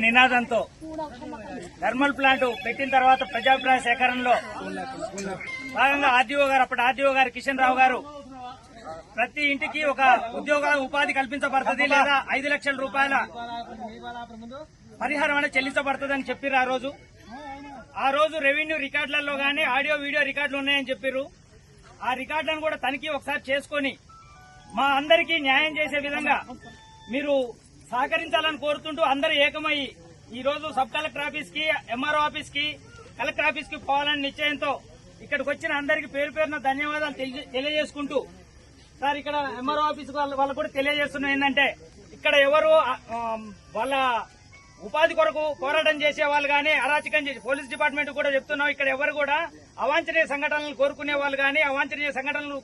నినాదంతో thermal plant పెట్టిన తర్వాత ప్రజాభిప్రాయ సేకరణలో భాగంగా అప్పటి ఆర్డీఓ గారు కిషన్ రావు గారు ప్రతి ఇంటికి ఒక ఉపాధి కల్పించబడుతుంది లేదా 5 లక్షల రూపాయల పరిహారం అనేది చెల్లించబడుతుందని చెప్పారు. ఆ రోజు రెవెన్యూ రికార్డులలో గానీ ఆడియో వీడియో రికార్డులు ఉన్నాయని చెప్పారు. ఆ రికార్డులను కూడా తనిఖీ ఒకసారి చేసుకుని మా అందరికీ న్యాయం చేసే విధంగా మీరు సహకరించాలని కోరుతుంటూ అందరూ ఏకమయ్యి ఈ రోజు సబ్ కలెక్టర్ ఆఫీస్ కి, ఎంఆర్ఓ ఆఫీస్ కి, కలెక్టర్ ఆఫీస్ కి పోవాలని నిశ్చయంతో ఇక్కడికి వచ్చిన అందరికీ పేరు పేరున ధన్యవాదాలు తెలియజేసుకుంటూ సార్ ఇక్కడ ఎంఆర్ఓ ఆఫీస్ వాళ్ళకు కూడా తెలియజేస్తున్నాం ఏంటంటే ఇక్కడ ఎవరు వాళ్ళ ఉపాధి కొరకు పోరాటం చేసే వాళ్ళు గానీ అరాచకం చేసి పోలీస్ డిపార్ట్మెంట్ కూడా చెప్తున్నాం ఇక్కడ ఎవరు కూడా అవాంఛనీయ సంఘటనలు కోరుకునే వాళ్ళు గానీ అవాంఛనీయ సంఘటనలు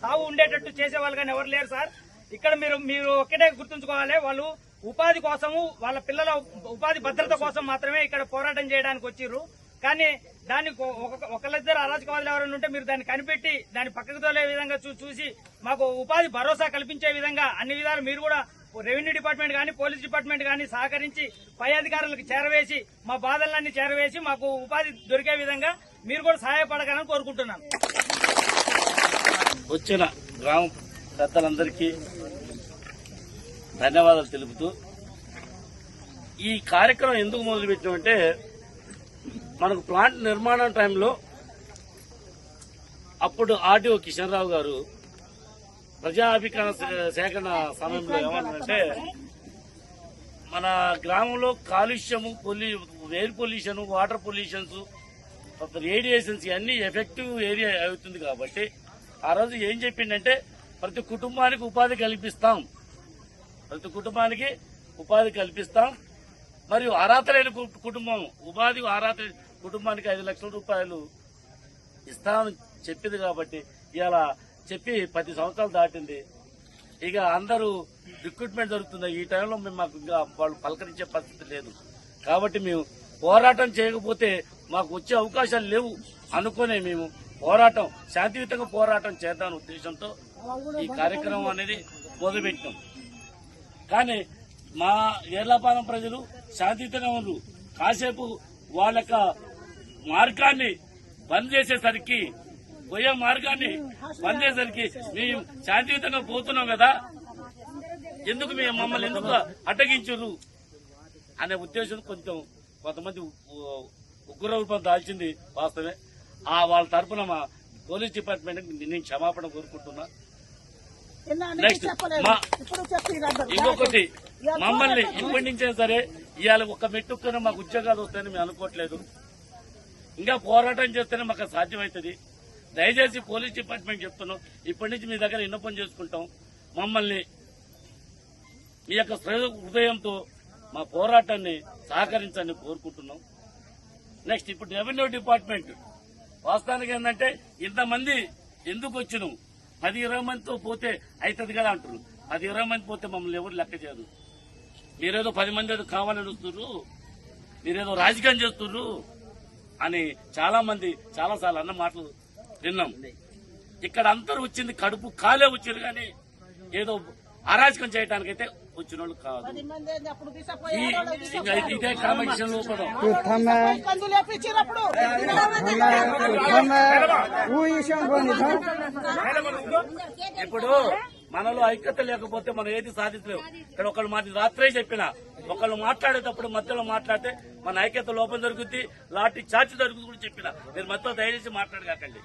తావు ఉండేటట్టు చేసే వాళ్ళు గానీ ఎవరు లేరు సార్. ఇక్కడ మీరు ఒక్కటే గుర్తుంచుకోవాలి, వాళ్ళు ఉపాధి కోసము వాళ్ళ పిల్లల ఉపాధి భద్రత కోసం మాత్రమే ఇక్కడ పోరాటం చేయడానికి వచ్చిర్రు. కానీ దాన్ని ఒకళ్ళిద్దరు అరాచకవాదులు ఎవరైనా ఉంటే మీరు దాన్ని కనిపెట్టి దాన్ని పక్కకు తోలే విధంగా చూసి మాకు ఉపాధి భరోసా కల్పించే విధంగా అన్ని విధాలు మీరు కూడా రెవెన్యూ డిపార్ట్మెంట్ గానీ పోలీస్ డిపార్ట్మెంట్ గానీ సహకరించి పై అధికారులకు చేరవేసి మా బాధలన్నీ చేరవేసి మాకు ఉపాధి దొరికే విధంగా మీరు కూడా సహాయపడగలని కోరుకుంటున్నాను. వచ్చిన గ్రామ పెద్దలందరికీ ధన్యవాదాలు తెలుపుతూ ఈ కార్యక్రమం ఎందుకు మొదలుపెట్టామంటే మనకు ప్లాంట్ నిర్మాణం టైంలో అప్పుడు ఆర్డీఓ కిషన్ రావు గారు ప్రజాభికరణ సేకరణ సమయంలో ఏమన్నారంటే మన గ్రామంలో కాలుష్యము air pollution, water pollutions, radiations ఇవన్నీ ఎఫెక్టివ్ ఏరియా అవుతుంది కాబట్టి ఆ రోజు ఏం చెప్పిందంటే ప్రతి కుటుంబానికి ఉపాధి కల్పిస్తాం మరియు అర్హత లేని కుటుంబం అర్హత కుటుంబానికి 5 లక్షల రూపాయలు ఇస్తామని చెప్పింది. కాబట్టి ఇలా చెప్పి 10 సంవత్సరాలు దాటింది. ఇక అందరూ రిక్రూట్మెంట్ జరుగుతుంది. ఈ టైంలో మాకు ఇంకా వాళ్ళు పలకరించే పరిస్థితి లేదు. కాబట్టి మేము పోరాటం చేయకపోతే మాకు వచ్చే అవకాశాలు లేవు అనుకునే మేము శాంతియుతంగా పోరాటం చేద్దాం ఉద్దేశంతో ఈ కార్యక్రమం అనేది మొదలుపెట్టాం. కానీ మా ఏర్లాపాలెం ప్రజలు శాంతియుతంగా ఉన్నారు. కాసేపు వాళ్ళ మార్గాన్ని బంద్ చేసేసరికి మేము శాంతియుతంగా పోతున్నాం కదా, ఎందుకు మమ్మల్ని ఎందుకు అడ్డగించరు అనే ఉద్దేశం కొంతమంది ఉగ్ర రూపం దాల్చింది వాస్తవమే. వాళ్ళ తరఫున మా పోలీస్ డిపార్ట్మెంట్ నేను క్షమాపణ కోరుకుంటున్నా. నెక్స్ట్ ఇంకొకటి, మమ్మల్ని ఇప్పటి నుంచే సరే ఇవాళ ఒక మెట్టుకుని మాకు ఉద్యోగాలు వస్తాయని మేము అనుకోవట్లేదు. ఇంకా పోరాటం చేస్తేనే మాకు సాధ్యమవుతుంది. దయచేసి పోలీస్ డిపార్ట్మెంట్ చెప్తున్నాం, ఇప్పటి నుంచి మీ దగ్గర విన్నపం చేసుకుంటాం. మమ్మల్ని మీ యొక్క హృదయంతో మా పోరాటాన్ని సహకరించండి కోరుకుంటున్నాం. నెక్స్ట్ ఇప్పుడు రెవెన్యూ డిపార్ట్మెంట్ వాస్తవానికి ఏంటంటే ఇంతమంది ఎందుకు వచ్చినాం, 10-20 మందితో పోతే అవుతుంది కదా అంటారు. 10-20 మంది పోతే మమ్మల్ని ఎవరు లెక్క చేయరు. మీరేదో 10 మంది ఏదో కావాలని వస్తున్నారు, మీరేదో రాజకీయం చేస్తున్నారు అని చాలా మంది చాలాసార్లు అన్న మాటలు విన్నాం. ఇక్కడ అందరూ వచ్చింది కడుపు కాలే వచ్చారు కానీ ఏదో అరాజకం చేయడానికైతే వచ్చిన వాళ్ళు కాదు. ఇదే కాంపిటీషన్ లోపల ఇప్పుడు మనలో ఐక్యత లేకపోతే మనం ఏది సాధించలేము. ఇక్కడ ఒకళ్ళు రాత్రే చెప్పిన ఒకళ్ళు మాట్లాడేటప్పుడు మధ్యలో మాట్లాడితే మన ఐక్యత లోపం జరుగుద్ది, లాఠీ చార్జ్ జరుగుతుంది కూడా చెప్పిన. మీరు మధ్యలో దయచేసి మాట్లాడకండి.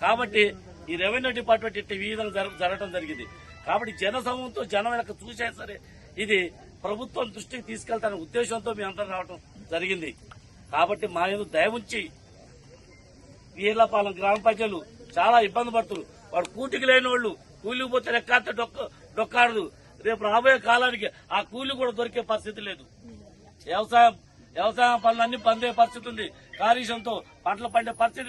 కాబట్టి ఈ రెవెన్యూ డిపార్ట్మెంట్ ఇట్లా ఈ విధంగా జరగడం జరిగింది. కాబట్టి జనసమూహంతో జనం వెనక చూసే సరే ఇది ప్రభుత్వం దృష్టికి తీసుకెళ్తానే ఉద్దేశంతో మీ అందరూ రావడం జరిగింది. కాబట్టి మా ఎందుకు దయ ఉంచి వీర్లపాలెం గ్రామ ప్రజలు చాలా ఇబ్బంది పడుతున్నారు. వాడు కూటికి లేని వాళ్ళు కూలికి పోతే లెక్కంతా డొక్కాడదు. రేపు రాబోయే కాలానికి ఆ కూలి కూడా దొరికే పరిస్థితి లేదు. వ్యవసాయం పనులన్నీ బందే పరిస్థితి ఉంది. కాలుష్యంతో పంటలు పండే పరిస్థితి